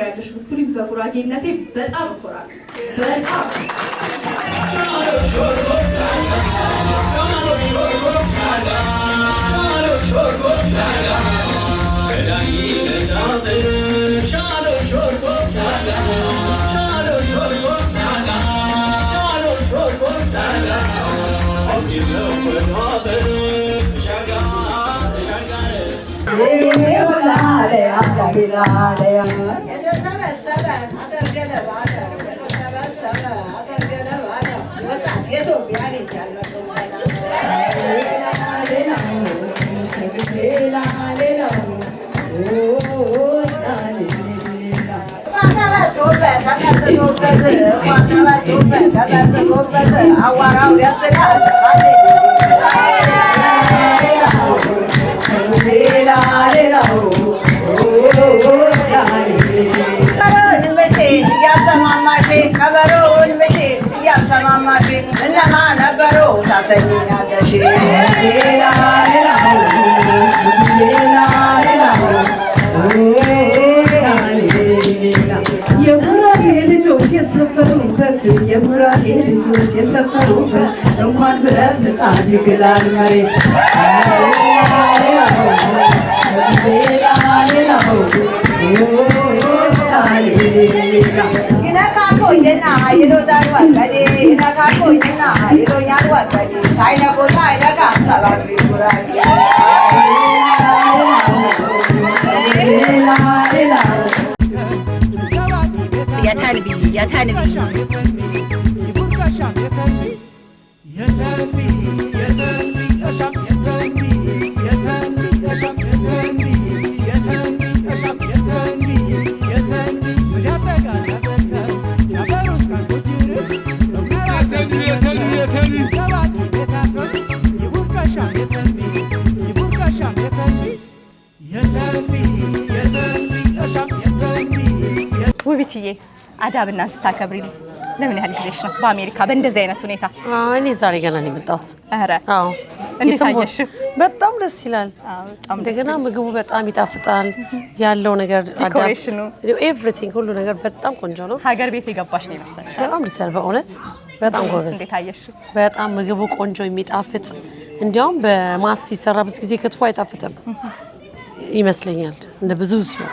ትኮሪያለሽ ብትሉኝ በጉራጌነቴ በጣም እኮራለሁ። በጣም የሙራጌ ልጆች የሰፈሩበት እንኳን ብረት ምጣድ ይግላል መሬት ይነካኮኝና ይሎዳል ወርቀዴ ይነካኮኝና ይሎኛል ወርቀዴ ሳይነቦታ አይነካ ሰባት ቢጉራጌ ውብትዬ አዳብና ስታከብሪ ለምን ያህል ጊዜሽ ነው በአሜሪካ በእንደዚህ አይነት ሁኔታ? እኔ ዛሬ ገና ነው የመጣሁት። አረ አዎ፣ እንዴት አየሽ? በጣም ደስ ይላል። እንደገና ምግቡ በጣም ይጣፍጣል። ያለው ነገር ዲኮሬሽኑ ኤቭሪቲንግ ሁሉ ነገር በጣም ቆንጆ ነው። ሀገር ቤት የገባሽ ነው መሰለሽ። በጣም ደስ ይላል በእውነት በጣም ጎበዝ። እንዴት አየሽ? በጣም ምግቡ ቆንጆ የሚጣፍጥ እንዲያውም በማስ ሲሰራ ብዙ ጊዜ ክትፎ አይጣፍጥም ይመስለኛል እንደ ብዙ ሲሆን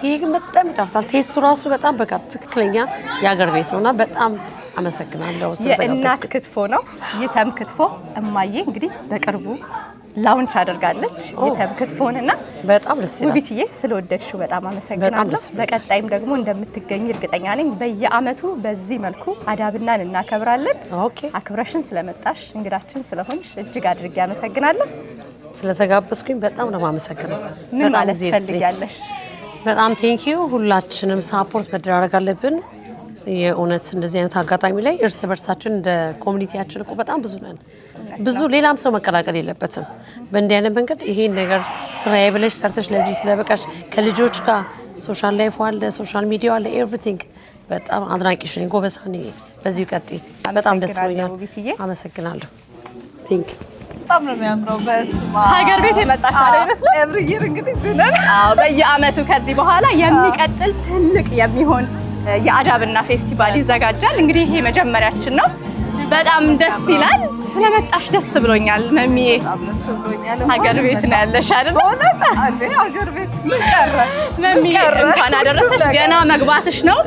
ይሄ ግን በጣም ይጣፍጣል። ቴስቱ ራሱ በጣም በቃ ትክክለኛ የሀገር ቤት ነውና በጣም አመሰግናለሁ። የእናት ክትፎ ነው ይተም ክትፎ። እማዬ እንግዲህ በቅርቡ ላውንች አድርጋለች ይተም ክትፎንና በጣም ደስ ይላል። ውብትዬ ስለወደድሽው በጣም አመሰግናለሁ። በቀጣይም ደግሞ እንደምትገኝ እርግጠኛ ነኝ። በየአመቱ በዚህ መልኩ አዳብናን እናከብራለን። ኦኬ፣ አክብረሽን ስለመጣሽ እንግዳችን ስለሆንሽ እጅግ አድርጌ አመሰግናለሁ። ስለተጋበዝኩኝ በጣም ነው የማመሰግነው። ምን ማለት ፈልጊያለሽ? በጣም ቴንኪዩ። ሁላችንም ሳፖርት መደራረግ አለብን። የእውነት እንደዚህ አይነት አጋጣሚ ላይ እርስ በርሳችን እንደ ኮሚኒቲያችን እኮ በጣም ብዙ ነን። ብዙ ሌላም ሰው መቀላቀል የለበትም። በእንዲህ አይነት መንገድ ይሄን ነገር ስራዬ ብለሽ ሰርተሽ ለዚህ ስለበቃሽ ከልጆች ጋር ሶሻል ላይፍ አለ፣ ሶሻል ሚዲያ አለ፣ ኤቭሪቲንግ በጣም አድናቂሽ ነኝ። ጎበዝ ነኝ። በዚሁ ቀጥይ። በጣም ደስ ብሎኛል። አመሰግናለሁ። ቴንክ ዩ። በጣም ነው የሚያምረው። በስማ ሀገር ቤት የመጣሽ አይደል ይመስል ኤቭሪ ይር እንግዲህ ዝነን በየአመቱ ከዚህ በኋላ የሚቀጥል ትልቅ የሚሆን የአዳብና ፌስቲቫል ይዘጋጃል። እንግዲህ ይሄ መጀመሪያችን ነው። በጣም ደስ ይላል። ስለመጣሽ ደስ ብሎኛል መሚዬ። ሀገር ቤት ነው ያለሽ አይደል? እውነት አንዴ ሀገር ቤት ምን ቀረ መሚዬ። እንኳን አደረሰሽ። ገና መግባትሽ ነው።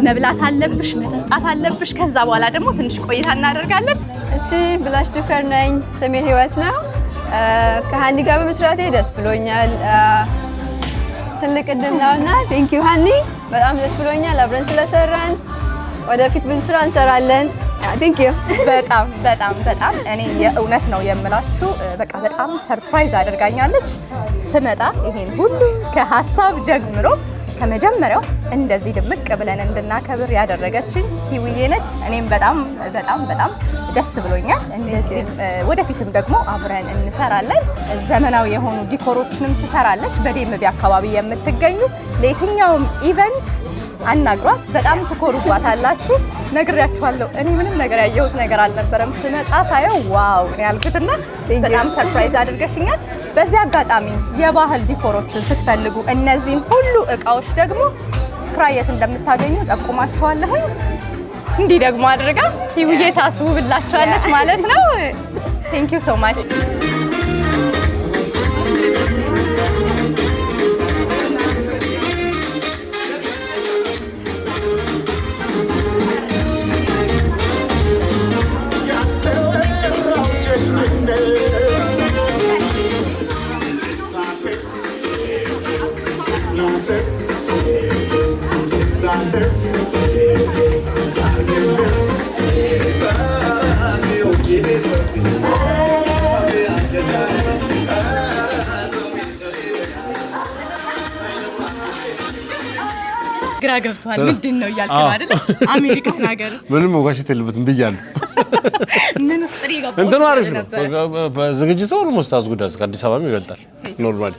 መብላት አለብሽ፣ መጠጣት አለብሽ። ከዛ በኋላ ደግሞ ትንሽ ቆይታ እናደርጋለን። እሺ፣ ብላሽ ዱከር ነኝ። ስሜ ህይወት ነው። ከሀኒ ጋር በመስራቴ ደስ ብሎኛል። ትልቅ እድል ነውና ቴንክ ዩ ሀኒ፣ በጣም ደስ ብሎኛል። አብረን ስለሰራን ወደፊት ብዙ ስራ እንሰራለን። ቴንክ ዩ። በጣም በጣም በጣም እኔ የእውነት ነው የምላችሁ፣ በቃ በጣም ሰርፕራይዝ አድርጋኛለች። ስመጣ ይሄን ሁሉ ከሀሳብ ጀምሮ ከመጀመሪያው እንደዚህ ድምቅ ብለን እንድናከብር ያደረገችኝ ሂውዬ ነች። እኔም በጣም በጣም በጣም ደስ ብሎኛል። እንደዚህ ወደፊትም ደግሞ አብረን እንሰራለን። ዘመናዊ የሆኑ ዲኮሮችንም ትሰራለች። በዴምቢ አካባቢ የምትገኙ ለየትኛውም ኢቨንት አናግሯት፣ በጣም ትኮሩባታላችሁ። ነግሬያችኋለሁ። እኔ ምንም ነገር ያየሁት ነገር አልነበረም። ስመጣ ሳየው ዋው ነው ያልኩትና በጣም ሰርፕራይዝ አድርገሽኛል። በዚህ አጋጣሚ የባህል ዲኮሮችን ስትፈልጉ እነዚህን ሁሉ እቃዎች ደግሞ ክራይ እንደምታገኙ ጠቁማችኋለሁ እንዲህ ደግሞ አድርጋ ይውዬ ታስውብላችኋለች ማለት ነው Thank you so much ግራ ገብቷል ምንድነው ያልከው አይደል አሜሪካን ሀገር ምንም ወጋሽት የለበትም ብያለሁ ምን ውስጥ ሊገባ እንትን አሪፍ ነው በዝግጅቱ ኦልሞስት አዝጉዳስ ከአዲስ አበባም ይበልጣል ኖርማሊ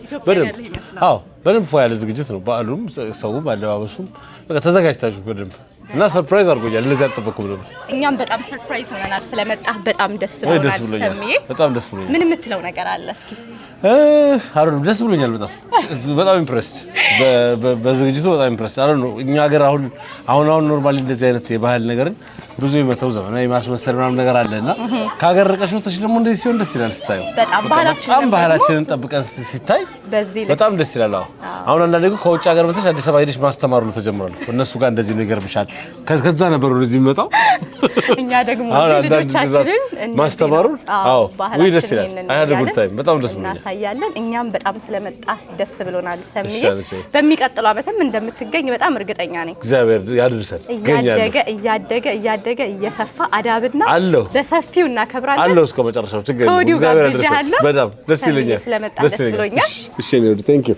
በደንብ ፎ ያለ ዝግጅት ነው በአሉም ሰው ባለባበሱም በቃ ተዘጋጅታችሁ በደንብ እና ሰርፕራይዝ አድርጎኛል ለዚህ አልጠበቅኩም ነበር እኛም በጣም ሰርፕራይዝ ሆነናል ስለመጣህ በጣም ደስ ብሎናል ሰምዬ በጣም ደስ ብሎኛል ምን የምትለው ነገር አለ እስኪ አሁን ደስ ብሎኛል በጣም ኢምፕሬስድ በዝግጅቱ በጣም ኢምፕሬስድ አሁን እኛ ሀገር አሁን ኖርማሊ እንደዚህ አይነት የባህል ነገርን ብዙ የመተው ዘመናዊ ማስመሰል ምናምን ነገር አለና ከሀገር ርቀሽ ወጥተሽ ደግሞ እንደዚህ ሲሆን ደስ ይላል ስታየው በጣም ባህላችንን ጠብቀን ሲታይ በጣም ደስ ይላል አሁን አንዳንዴ ከውጭ ሀገር መጥተሽ አዲስ አበባ ሄደሽ ማስተማሩ ነው ተጀምሯል እነሱ ጋር እንደዚህ ነው ይገርምሻል ከዛ ነበር ወደዚህ የሚመጣው እኛ ደግሞ ልጆቻችንን ማስተማሩ ወይ ደስ ይላል አይደል ታይም በጣም ደስ ብሎናል እናሳያለን እኛም በጣም ስለመጣ ደስ ብሎናል ሰምዬ በሚቀጥለው አመትም እንደምትገኝ በጣም እርግጠኛ ነኝ እግዚአብሔር ያድርሰን እያደገ እየሰፋ አዳብና በሰፊው እናከብራለን አለው እስከ መጨረሻው ችግር ነው እግዚአብሔር ያድርሰን በጣም ደስ ይለኛል ደስ ብሎኛል እሺ ነው ቴንክ ዩ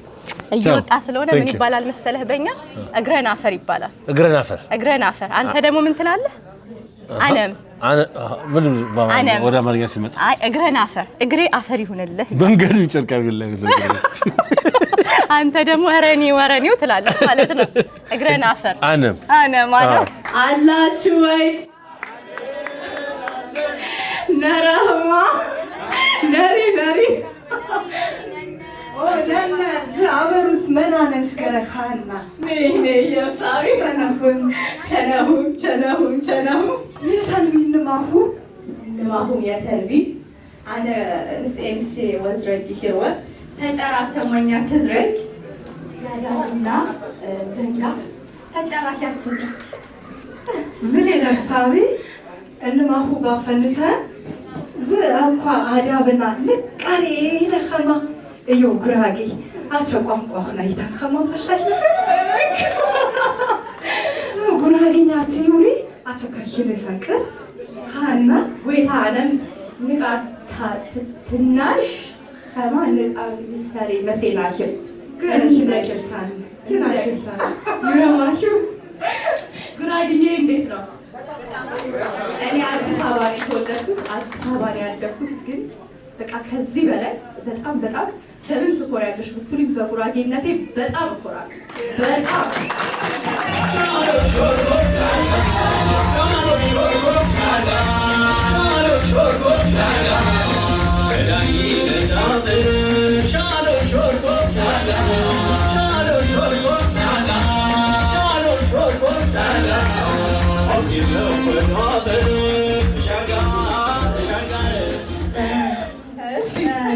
እየወጣ ስለሆነ ምን ይባላል መሰለህ በእኛ እግረን አፈር ይባላል እግረን አፈር አንተ ደግሞ ምን ትላለህ አነም ምን ወደ አማርኛ ሲመጣ አይ እግረን አፈር እግሬ አፈር ይሁንልህ መንገዱ ይጨርቅ ያርግልህ አንተ ደግሞ ወረኔው ትላለህ ማለት ነው እግረን አፈር አነም አላችሁ ወይ ነራማ ነሪ ودنا عبروس منانش كرخانا نيني يا صاحبي شناهم يتنبي نماهم يا تنبي أنا نسي وزرق كيروة تجارات تمانية تزرق يا دارنا زنقا تجارات تزرق زلي نفسابي نماهو بافنتان زي أبقى عدابنا نكاري نخما ايو غراغي اچو ቋንቋና ይታከማመሻል غراغي ናቲውሪ አچو ከሽለ ፈቅር ሃና ወይታንም ንቃት ትናሽ ከማን አብሰሪ መሰላሽ ገርሂለከሳን ይናከሳን ይራማሹ غراغي እንዴት ነው እኔ አዲስ አበባ ተወለድኩት አዲስ አበባ ያደግኩት ግን በቃ ከዚህ በላይ በጣም ሰብን ትኮሪያለሽ ብትሉኝ በጉራጌነቴ በጣም እኮራለሁ በጣም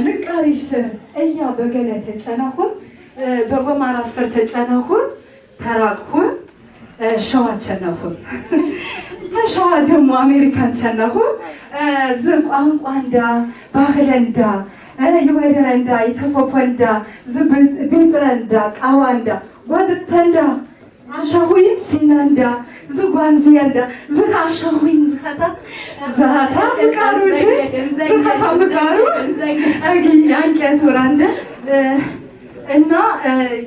ንቃሪሽ እያ በገለተ ጨናሁን በጎማራ ፈርተ ጨናሁን ተራቅሁን ሸዋ ጨናሁን ሸዋ ደግሞ አሜሪካን ጨናሁን ዝቋንቋንዳ ባህለንዳ ይወደረንዳ ይተፈፈንዳ ዝብጥረንዳ ቃዋንዳ ወድተንዳ አሻሁይም ሲናንዳ ዝጓንዚያንዳ ዝካሻሁይም ዝካታ ዛታ ምቃሩ ዝካታ ምቃሩ ያንቄት ወራንዳ እና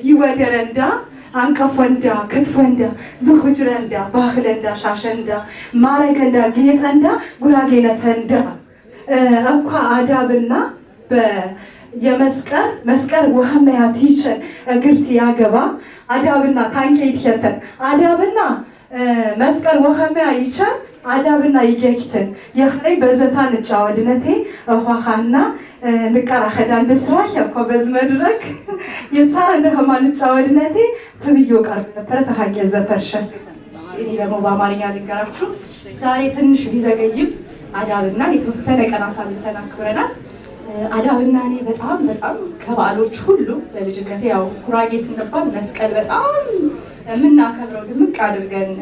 ይወደረንዳ አንቀፎንዳ ክትፎንዳ ዝሁጅረንዳ ባህለንዳ ሻሸንዳ ማረገንዳ ጌጠንዳ ጉራጌነተንዳ እንኳ አዳብና የመስቀል ወህመያ ቲቸር እግርት ያገባ አዳብና ታንቄት ይተን አዳብና መስቀል ወህመያ ይቸር አዳብና ይገክተን የኸይ በዘታን ጫወድነቴ አዋኻና ንቀራ ኸዳን በስራሽ እኮ በዝመድረክ የሳር እንደማን ጫወድነቴ ትብዮ ቀርብ ነበር ተሐቂ ዘፈርሸ እኔ ደግሞ በአማርኛ ልንገራችሁ። ዛሬ ትንሽ ቢዘገይም አዳብና የተወሰነ ቀን አሳልፈን አክብረናል። አዳብና እኔ በጣም ከበዓሎች ሁሉ በልጅነቴ ያው ጉራጌ ስንባል መስቀል በጣም የምናከብረው ድምቅ አድርገን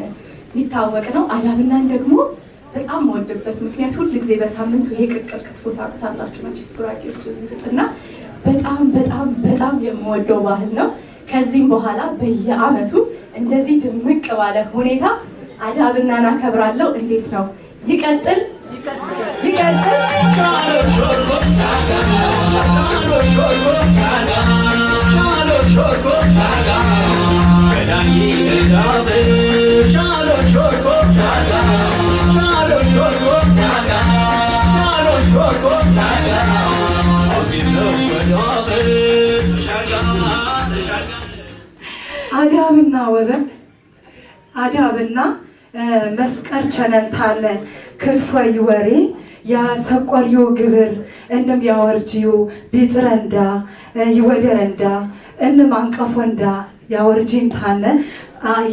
የሚታወቅ ነው። አዳብናን ደግሞ በጣም የምወድበት ምክንያት ሁል ጊዜ በሳምንቱ ይሄ ቅቅል ክትፎ ታውቁታላችሁ መቼስ ጉራጌዎች ውስጥና በጣም የምወደው ባህል ነው። ከዚህም በኋላ በየዓመቱ እንደዚህ ድምቅ ባለ ሁኔታ አዳብናን አከብራለሁ። እንዴት ነው? ይቀጥል። አዳብና ወበን አዳብና መስቀል ቸነንታነ ክትፎ ይወሬ ያሰቆሪዮ ግብር እንም ያወርጂዮ ቢጥረንዳ ይወደረንዳ እንም አንቀፎንዳ ያወርጂን ታነ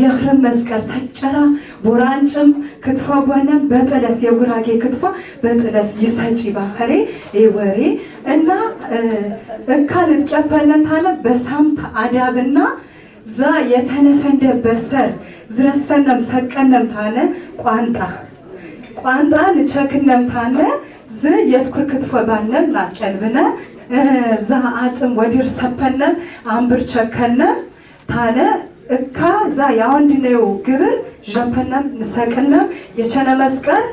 የኽርም መስቀል ተጨራ ቦራንጭም ክትፎ ቦነም በጥለስ የጉራጌ ክትፎ በጥለስ ይሰጪ ባህሬ ይወሬ እና እካን እጥቀፈነን ታነ በሳምት አዳብና ዛ የተነፈንደ በሰር ዝረሰነም ሰቀነም ታነ ቋንጣ ንቸክነም ታነ ዝ የትኩር ክትፎ ባነም ናጨልብነ ዛ አጥም ወዲር ሰፐነም አንብር ቸከነም ታነ እካ ዛ ያወንድነው ግብር ጀፐነም ንሰቅነም የቸነ መስቀል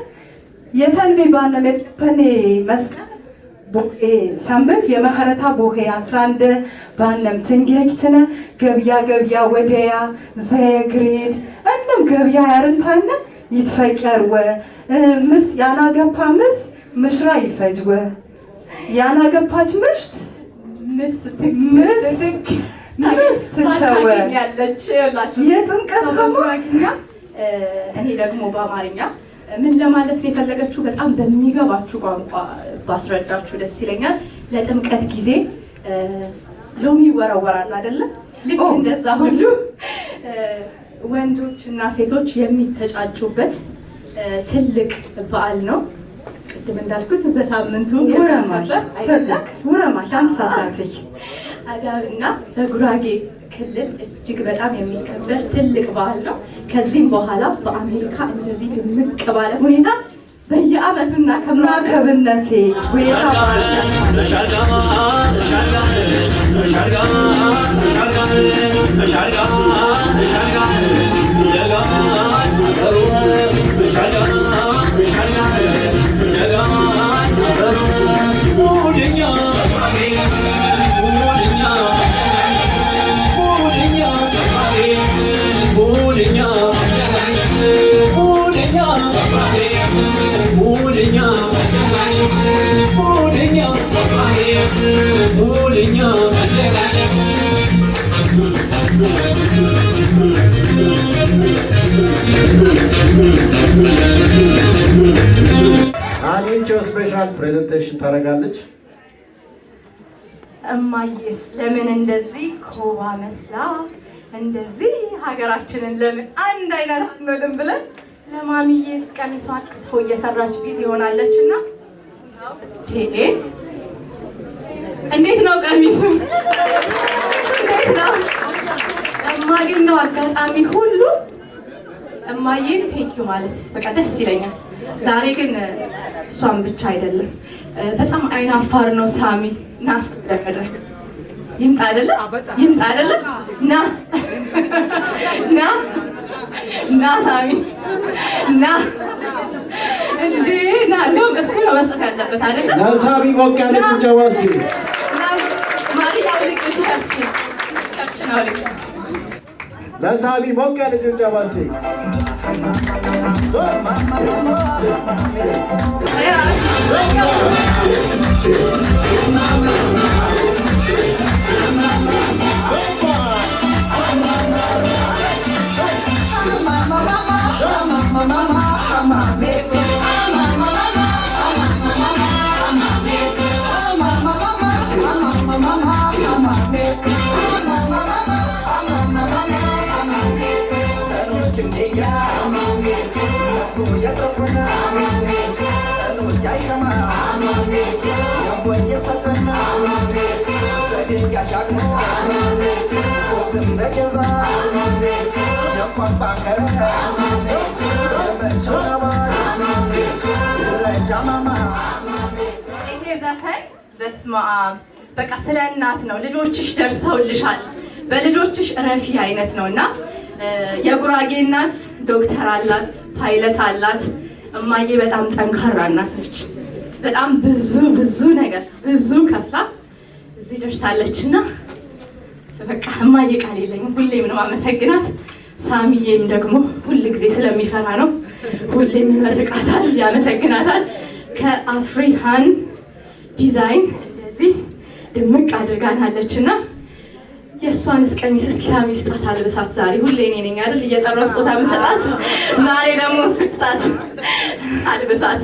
የተንቢ ባነም የጠፐኔ መስቀል ቦሄ ሰንበት የመኸረታ ቦሄ 11 ባነም ትንጌክትነ ገብያ ወደያ ዘግሬድ እንም ገብያ ያርንታነ ይትፈቀርወ ምስ ያናገፓ ምሽራ ይፈጅወ ያናገፓች ምሽት ምስ ትሸወ የጥምቀት በጉራጌኛ እኔ ደግሞ በአማርኛ ምን ለማለት ነው የፈለገችው? በጣም በሚገባችሁ ቋንቋ ባስረዳችሁ ደስ ይለኛል። ለጥምቀት ጊዜ ሎሚ ይወረወራል አይደለ? ልክ እንደዛ ሁሉ ወንዶች እና ሴቶች የሚተጫጩበት ትልቅ በዓል ነው። ቅድም እንዳልኩት በሳምንቱ ውረማሽ አንሳሳትሽ አዳብና በጉራጌ ክልል እጅግ በጣም የሚከበር ትልቅ በዓል ነው። ከዚህም በኋላ በአሜሪካ እንደዚህ ድምቅ ባለ ሁኔታ በየዓመቱ ከብነቴ አንቺ ስፔሻል ፕሬዘንቴሽን ታደርጋለች። እማዬስ ለምን እንደዚህ ኮባ መስላ እንደዚህ ሀገራችንን ለምን አንድ አይነት አንሆንም ብለን ለማሚዬስ ቀሚሷን ክትፎ እየሰራች ቢዚ ሆናለችና እንዴት ነው ቀሚሱ? እንዴት ነው? የማገኘው አጋጣሚ ሁሉ እማዬን ቴንኪው ማለት በቃ ደስ ይለኛል። ዛሬ ግን እሷን ብቻ አይደለም፣ በጣም አይን አፋር ነው ሳሚ። ና አስተደረክ ይምጣ አይደለ? ና ሳሚ ና እንዴ ና ነው እሱ ነው መስጠት ያለበት አይደለ? ለሳሚ ሞቅ ያለ ጭብጨባ እስኪ ለሳሚ ሞቅ ያለ ጭብጨባ እስኪ ዘፈን በስመ አብ በቃ ስለ እናት ነው። ልጆችሽ ደርሰውልሻል፣ በልጆችሽ እረፊ አይነት ነውና የጉራጌ እናት ዶክተር አላት፣ ፓይለት አላት። እማዬ በጣም ጠንካራ እናት ነች። በጣም ብዙ ነገር ብዙ ከፍላ እዚህ ደርሳለችና በቃ እማዬ ቃል የለኝም። ሁሌም ነው አመሰግናት። ሳሚዬም ደግሞ ሁል ጊዜ ስለሚፈራ ነው ሁሌም ይመርቃታል፣ ያመሰግናታል። ከአፍሪሃን ዲዛይን እንደዚህ ድምቅ አድርጋናለችና የእሷንስ ቀሚስ እስኪ ሳሚ ስጣት አልብሳት። ዛሬ ሁሌ እኔ ነኝ አይደል እየጠራሁ ስጦታ የምሰጣት፣ ዛሬ ደግሞ ስጣት አልብሳት።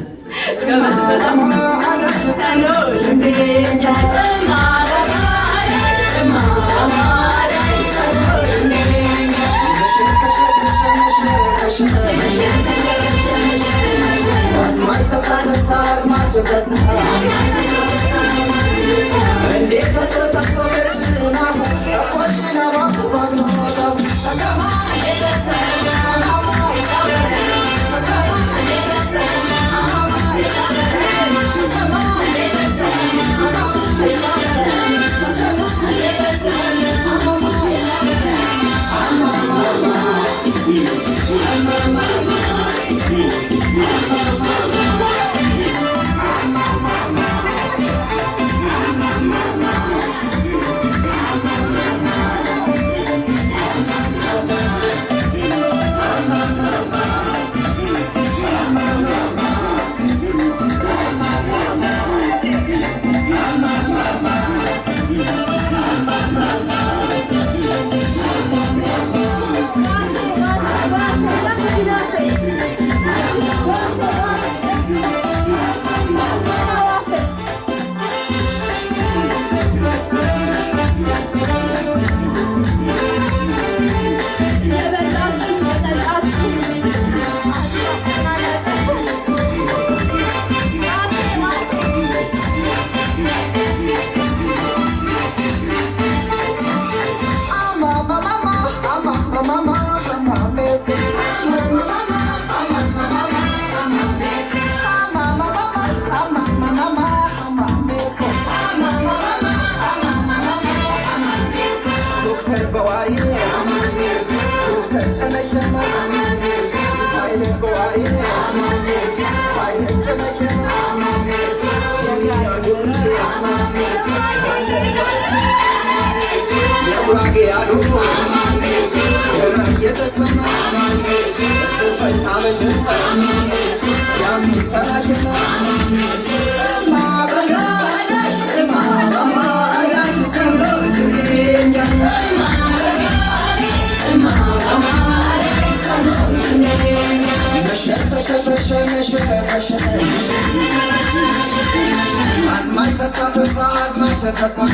Asma,